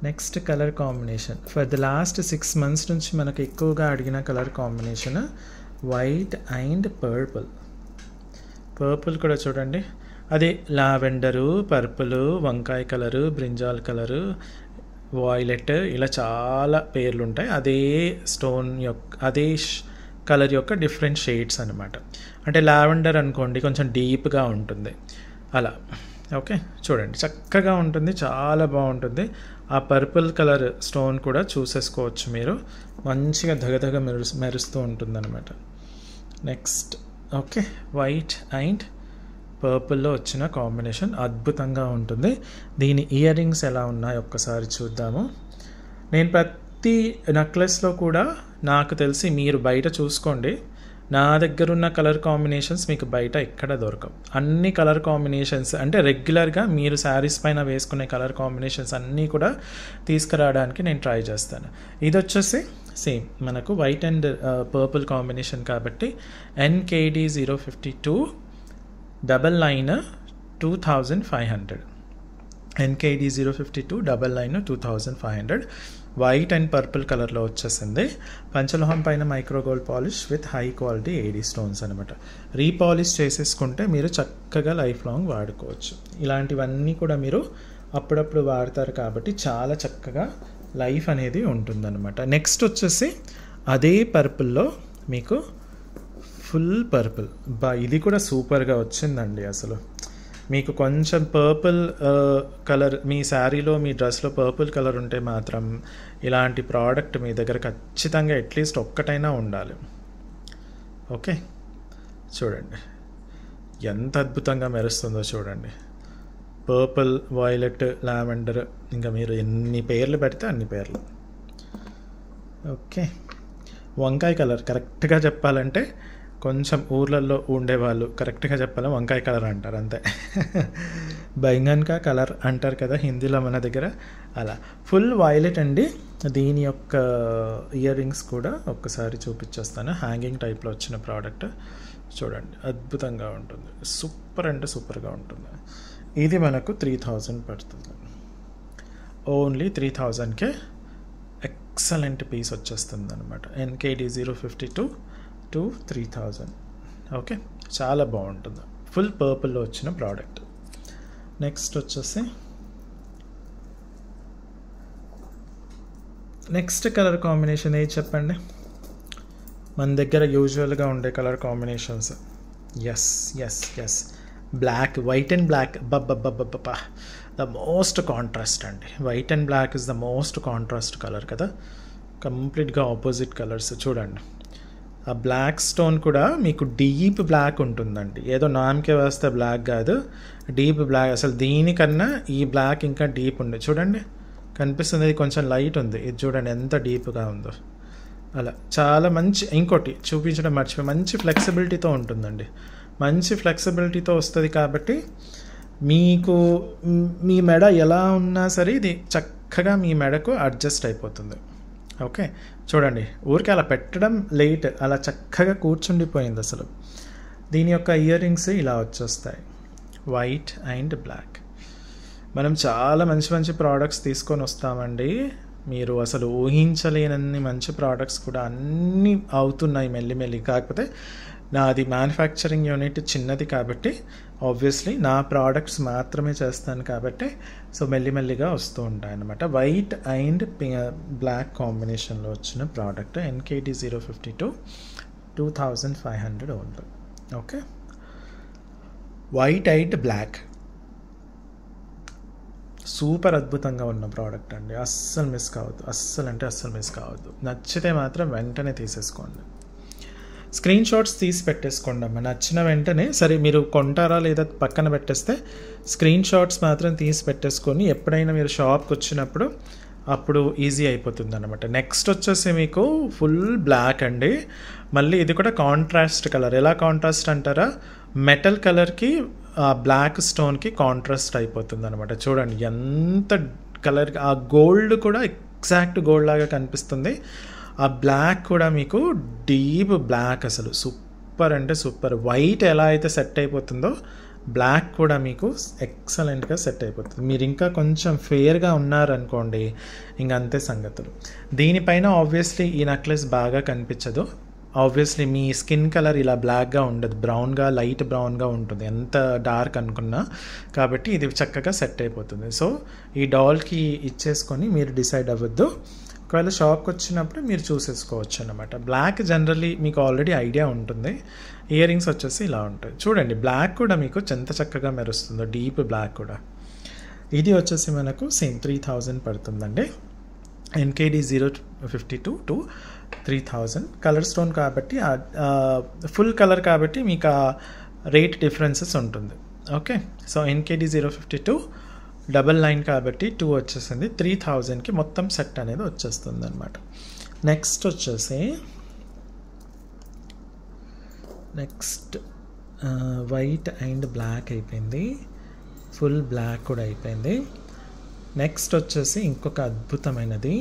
next colour combination, for the last 6 months నుంచి మనకు ఎక్కువగా అడిగిన colour combination white and purple కూడా చూడండి. అదే లావెండరు, పర్పుల్, వంకాయ కలరు, బ్రింజాల్ కలరు, వాయిలెట్, ఇలా చాలా పేర్లు ఉంటాయి. అదే స్టోన్ యొక్క అదే కలర్ యొక్క డిఫరెంట్ షేడ్స్ అనమాట. అంటే లావెండర్ అనుకోండి కొంచెం డీప్గా ఉంటుంది అలా. ఓకే, చూడండి చక్కగా ఉంటుంది, చాలా బాగుంటుంది. ఆ పర్పుల్ కలర్ స్టోన్ కూడా చూసేసుకోవచ్చు మీరు, మంచిగా ధగధగ మెరుస్తూ ఉంటుంది అనమాట. నెక్స్ట్ ఓకే, వైట్ అండ్ పర్పుల్లో వచ్చిన కాంబినేషన్ అద్భుతంగా ఉంటుంది. దీని ఇయర్ రింగ్స్ ఎలా ఉన్నాయో ఒక్కసారి చూద్దాము. నేను ప్రతి నెక్లెస్లో కూడా నాకు తెలిసి మీరు బయట చూసుకోండి, నా దగ్గర ఉన్న కలర్ కాంబినేషన్స్ మీకు బయట ఎక్కడ దొరకవు. అన్ని కలర్ కాంబినేషన్స్ అంటే రెగ్యులర్గా మీరు శారీస్ పైన వేసుకునే కలర్ కాంబినేషన్స్ అన్నీ కూడా తీసుకురావడానికి నేను ట్రై చేస్తాను. ఇది వచ్చేసి సేమ్ మనకు వైట్ అండ్ పర్పుల్ కాంబినేషన్ కాబట్టి NKD 052 double line 2500. NKD 052 double line 2500 white and purple కలర్లో వచ్చేసింది. పంచలోహం పైన micro gold polish with high quality AD stones అనమాట. రీపాలిష్ చేసేసుకుంటే మీరు చక్కగా లైఫ్ లాంగ్ వాడుకోవచ్చు. ఇలాంటివన్నీ కూడా మీరు అప్పుడప్పుడు వాడతారు కాబట్టి చాలా చక్కగా లైఫ్ అనేది ఉంటుందన్నమాట. నెక్స్ట్ వచ్చేసి అదే పర్పుల్లో మీకు ఫుల్ పర్పుల్, ఇది కూడా సూపర్గా వచ్చిందండి. అసలు మీకు కొంచెం పర్పుల్ కలర్ మీ శారీలో మీ డ్రెస్లో పర్పుల్ కలర్ ఉంటే మాత్రం ఇలాంటి ప్రోడక్ట్ మీ దగ్గర ఖచ్చితంగా అట్లీస్ట్ ఒక్కటైనా ఉండాలి. ఓకే, చూడండి ఎంత అద్భుతంగా మెరుస్తుందో చూడండి. పర్పుల్, వైలెట్, లావెండర్, ఇంకా మీరు ఎన్ని పేర్లు పెడితే అన్ని పేర్లు. ఓకే, వంకాయ కలర్ కరెక్ట్గా చెప్పాలంటే కొంచెం ఊర్లలో ఉండేవాళ్ళు కరెక్ట్గా చెప్పాలి వంకాయ కలర్ అంటారు అంతే. బైంగన్కా కలర్ అంటారు కదా హిందీలో మన దగ్గర, అలా ఫుల్ వైలెట్ అండి. దీని యొక్క ఇయర్ రింగ్స్ కూడా ఒక్కసారి చూపించేస్తాను. హ్యాంగింగ్ టైప్లో వచ్చిన ప్రోడక్ట్ చూడండి, అద్భుతంగా ఉంటుంది, సూపర్ అంటే సూపర్గా ఉంటుంది. ఇది మనకు 3000 పడుతుంది. ఓన్లీ 3000కే ఎక్సలెంట్ పీస్ వచ్చేస్తుంది అనమాట. NKD 052 to 3000. ఓకే, చాలా బాగుంటుంది, ఫుల్ పర్పుల్లో వచ్చిన ప్రోడక్ట్. నెక్స్ట్ వచ్చేసి నెక్స్ట్ కలర్ కాంబినేషన్ ఏది చెప్పండి? మన దగ్గర యూజువల్గా ఉండే colour combinations. Yes black, white and black. బబ్బబ్బబ్బబ్బా, ద మోస్ట్ కాంట్రాస్ట్ అండి. White and black is the most contrast colour కదా, కంప్లీట్గా ఆపోజిట్ కలర్స్. చూడండి, ఆ బ్లాక్ స్టోన్ కూడా మీకు డీప్ బ్లాక్ ఉంటుందండి, ఏదో నామకే వేస్తే బ్లాక్ కాదు, డీప్ బ్లాక్. అసలు దీనికన్నా ఈ బ్లాక్ ఇంకా డీప్ ఉంది. చూడండి, కనిపిస్తుంది, ఇది కొంచెం లైట్ ఉంది, ఇది చూడండి ఎంత డీప్గా ఉందో. అలా చాలా మంచి, ఇంకోటి చూపించడం మర్చిపోయి, మంచి ఫ్లెక్సిబిలిటీతో ఉంటుందండి, మంచి ఫ్లెక్సిబిలిటీతో వస్తుంది. కాబట్టి మీకు మీ మెడ ఎలా ఉన్నా సరే ఇది చక్కగా మీ మెడకు అడ్జస్ట్ అయిపోతుంది. ఓకే, చూడండి, ఊరికి అలా పెట్టడం లేట్, అలా చక్కగా కూర్చుండిపోయింది అసలు. దీని యొక్క ఇయర్ రింగ్స్ ఇలా వచ్చేస్తాయి, వైట్ అండ్ బ్లాక్. మనం చాలా మంచి మంచి ప్రోడక్ట్స్ తీసుకొని వస్తామండి, మీరు అసలు ఊహించలేనన్ని మంచి ప్రోడక్ట్స్ కూడా అన్నీ అవుతున్నాయి మెల్లిమెల్లి. కాకపోతే నాది మ్యానుఫ్యాక్చరింగ్ యూనిట్ చిన్నది కాబట్టి ఆబ్వియస్లీ నా ప్రోడక్ట్స్ మాత్రమే చేస్తాను కాబట్టి సో మెల్లిమెల్లిగా వస్తూ ఉంటాయి అన్నమాట. వైట్ అండ్ బ్లాక్ కాంబినేషన్లో వచ్చిన product NKD 052 2500 only. Okay, white and black super అద్భుతంగా ఉన్న ప్రోడక్ట్ అండి, అస్సలు మిస్ కావద్దు, అస్సలు అంటే అస్సలు మిస్ కావద్దు. నచ్చితే మాత్రం వెంటనే తీసేసుకోండి, స్క్రీన్ షాట్స్ తీసి పెట్టేసుకోండి అమ్మ. నచ్చిన వెంటనే, సరే మీరు కొంటారా లేదా పక్కన పెట్టేస్తే స్క్రీన్ షాట్స్ మాత్రం తీసి పెట్టేసుకొని ఎప్పుడైనా మీరు షాప్కి వచ్చినప్పుడు అప్పుడు ఈజీ అయిపోతుంది అనమాట. నెక్స్ట్ వచ్చేసి మీకు ఫుల్ బ్లాక్ అండి, మళ్ళీ ఇది కూడా కాంట్రాస్ట్ కలర్. ఎలా కాంట్రాస్ట్ అంటారా, మెటల్ కలర్కి బ్లాక్ స్టోన్కి కాంట్రాస్ట్ అయిపోతుంది అనమాట. చూడండి ఎంత కలర్, ఆ గోల్డ్ కూడా ఎగ్జాక్ట్ గోల్డ్ లాగా కనిపిస్తుంది, ఆ బ్లాక్ కూడా మీకు డీప్ బ్లాక్, అసలు సూపర్ అంటే సూపర్. వైట్ ఎలా అయితే సెట్ అయిపోతుందో బ్లాక్ కూడా మీకు ఎక్సలెంట్గా సెట్ అయిపోతుంది. మీరు ఇంకా కొంచెం ఫేర్గా ఉన్నారనుకోండి ఇంక అంతే సంగతులు. దీనిపైన ఆబ్వియస్లీ ఈ నెక్లెస్ బాగా కనిపించదు, ఆబ్వియస్లీ మీ స్కిన్ కలర్ ఇలా బ్లాక్గా ఉండదు, బ్రౌన్గా, లైట్ బ్రౌన్గా ఉంటుంది ఎంత డార్క్ అనుకున్నా. కాబట్టి ఇది చక్కగా సెట్ అయిపోతుంది. సో ఈ డాల్కి ఇచ్చేసుకొని మీరు డిసైడ్ అవ్వద్దు, ఒకవేళ షాప్కి వచ్చినప్పుడు మీరు చూసేసుకోవచ్చు అన్నమాట. బ్లాక్ జనరల్లీ మీకు ఆల్రెడీ ఐడియా ఉంటుంది. ఇయర్ రింగ్స్ వచ్చేసి ఇలా ఉంటాయి. చూడండి, బ్లాక్ కూడా మీకు ఎంత చక్కగా మెరుస్తుందో, డీప్ బ్లాక్ కూడా. ఇది వచ్చేసి మనకు సేమ్ 3000 పడుతుందండి. NKD 052 to 3000. కలర్ స్టోన్ కాబట్టి ఫుల్ కలర్ కాబట్టి మీకు ఆ రేట్ డిఫరెన్సెస్ ఉంటుంది. ఓకే, సో NKD 052 999 కాబట్టి 2 వచ్చేసింది, 3000కి మొత్తం సెట్ అనేది వచ్చేస్తుంది అనమాట. నెక్స్ట్ వచ్చేసి వైట్ అండ్ బ్లాక్ అయిపోయింది, ఫుల్ బ్లాక్ కూడా అయిపోయింది. నెక్స్ట్ వచ్చేసి ఇంకొక అద్భుతమైనది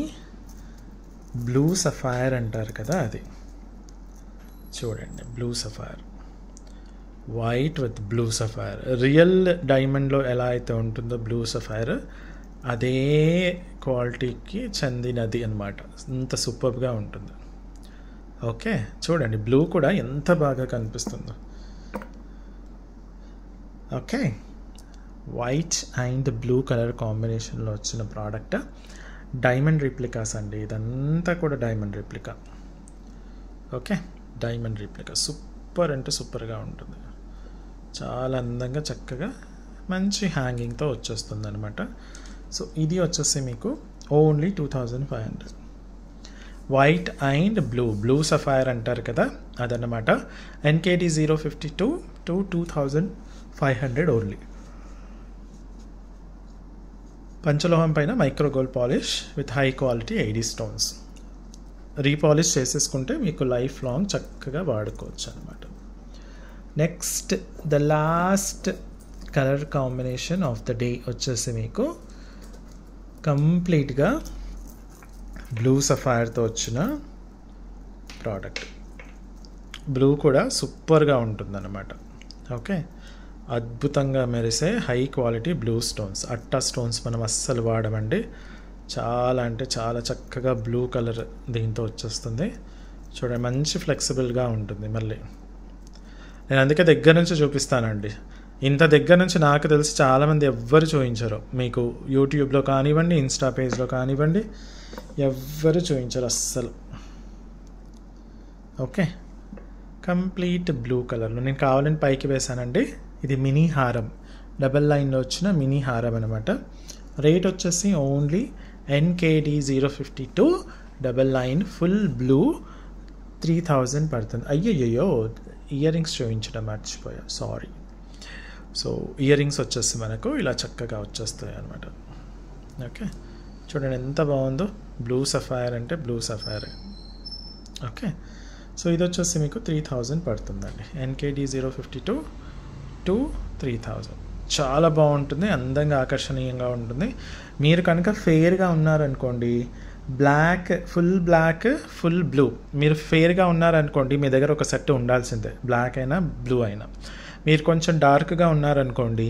బ్లూ సఫైర్ అంటారు కదా, అది చూడండి. Blue sapphire, white with blue sapphire, real డైమండ్లో ఎలా అయితే ఉంటుందో బ్లూ సఫైర్ అదే క్వాలిటీకి చెందినది అనమాట. అంత సూపర్గా ఉంటుంది. ఓకే, చూడండి బ్లూ కూడా ఎంత బాగా కనిపిస్తుందో. Okay, white and blue colour కాంబినేషన్లో వచ్చిన ప్రోడక్ట్ డైమండ్ రిప్లికాస్ అండి. ఇదంతా కూడా diamond replica. Okay, diamond replica super అంటే సూపర్గా ఉంటుంది, చాలా అందంగా చక్కగా మంచి హ్యాంగింగ్తో వచ్చేస్తుంది అనమాట. సో ఇది వచ్చేసి మీకు only 2500. White and blue sapphire అంటారు కదా, అదన్నమాట. NKD 052 to 2500 only. పంచలోహం పైన micro gold polish with high quality ID stones. Repolish చేసేసుకుంటే మీకు లైఫ్ లాంగ్ చక్కగా వాడుకోవచ్చు అనమాట. Next the last colour combination of the day వచ్చేసి మీకు కంప్లీట్గా బ్లూ సఫైర్తో వచ్చిన ప్రోడక్ట్. బ్లూ కూడా సూపర్గా ఉంటుందన్నమాట. ఓకే, అద్భుతంగా మెరిసే హై క్వాలిటీ బ్లూ స్టోన్స్. అట్టా స్టోన్స్ మనం అస్సలు వాడమండి. చాలా అంటే చాలా చక్కగా బ్లూ కలర్ దీంతో వచ్చేస్తుంది. చూడండి, మంచి ఫ్లెక్సిబుల్గా ఉంటుంది. మళ్ళీ నేను అందుకే దగ్గర నుంచి చూపిస్తానండి. ఇంత దగ్గర నుంచి నాకు తెలిసి చాలామంది ఎవ్వరు చూపించరు. మీకు యూట్యూబ్లో కానివ్వండి, ఇన్స్టా పేజ్లో కానివ్వండి, ఎవ్వరు చూపించరు అస్సలు. ఓకే, కంప్లీట్ బ్లూ కలర్లో నేను కావాలని పైకి వేసానండి. ఇది మినీ హారం, డబల్ లైన్లో వచ్చిన మినీ హారం అనమాట. రేట్ వచ్చేసి only NKD 052 double line full blue 3000 పడుతుంది. అయ్యయ్యో, ఇయర్ రింగ్స్ చూపించడం మర్చిపోయా, సారీ. సో ఇయర్ రింగ్స్ వచ్చేసి మనకు ఇలా చక్కగా వచ్చేస్తాయి అనమాట. ఓకే, చూడండి ఎంత బాగుందో. బ్లూ సఫైర్ అంటే బ్లూ సఫైర్. ఓకే, సో ఇది వచ్చేసి మీకు 3000 పడుతుందండి. NKD 052 to 3000. చాలా బాగుంటుంది, అందంగా ఆకర్షణీయంగా ఉంటుంది. మీరు కనుక ఫెయిర్గా ఉన్నారనుకోండి, బ్లాక్ ఫుల్ బ్లూ, మీరు ఫెయిర్గా ఉన్నారనుకోండి, మీ దగ్గర ఒక సెట్ ఉండాల్సిందే, బ్లాక్ అయినా బ్లూ అయినా. మీరు కొంచెం డార్క్గా ఉన్నారనుకోండి,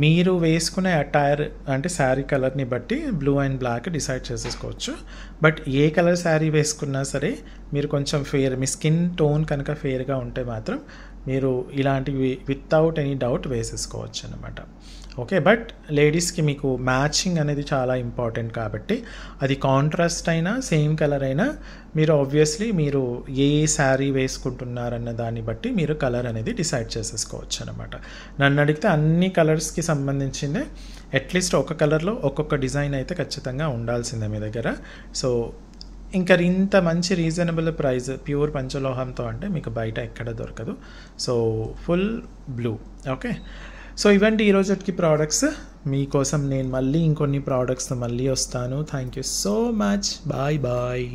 మీరు వేసుకునే అటైర్ అంటే శారీ కలర్ని బట్టి బ్లూ అండ్ బ్లాక్ డిసైడ్ చేసేసుకోవచ్చు. బట్ ఏ కలర్ శారీ వేసుకున్నా సరే మీరు కొంచెం ఫెయిర్, మీ స్కిన్ టోన్ కనుక ఫెయిర్గా ఉంటే మాత్రం మీరు ఇలాంటివి వితౌట్ ఎనీ డౌట్ వేసేసుకోవచ్చు అనమాట. ఓకే, బట్ లేడీస్కి మీకు మ్యాచింగ్ అనేది చాలా ఇంపార్టెంట్ కాబట్టి అది కాంట్రాస్ట్ అయినా సేమ్ కలర్ అయినా మీరు ఆబ్వియస్లీ మీరు ఏ శారీ వేసుకుంటున్నారన్న దాన్ని బట్టి మీరు కలర్ అనేది డిసైడ్ చేసేసుకోవచ్చు అనమాట. నన్ను అడిగితే అన్ని కలర్స్కి సంబంధించిందే అట్లీస్ట్ ఒక కలర్లో ఒక్కొక్క డిజైన్ అయితే ఖచ్చితంగా ఉండాల్సిందే మీ దగ్గర. సో ఇంకా ఇంత మంచి రీజనబుల్ ప్రైస్ ప్యూర్ పంచలోహంతో అంటే మీకు బయట ఎక్కడ దొరకదు. So full blue. Okay, so ఇవండి ఈరోజుకి ప్రోడక్ట్స్. మీకోసం నేను మళ్ళీ ఇంకొన్ని ప్రోడక్ట్స్తో మళ్ళీ వస్తాను. Thank you so much. Bye bye.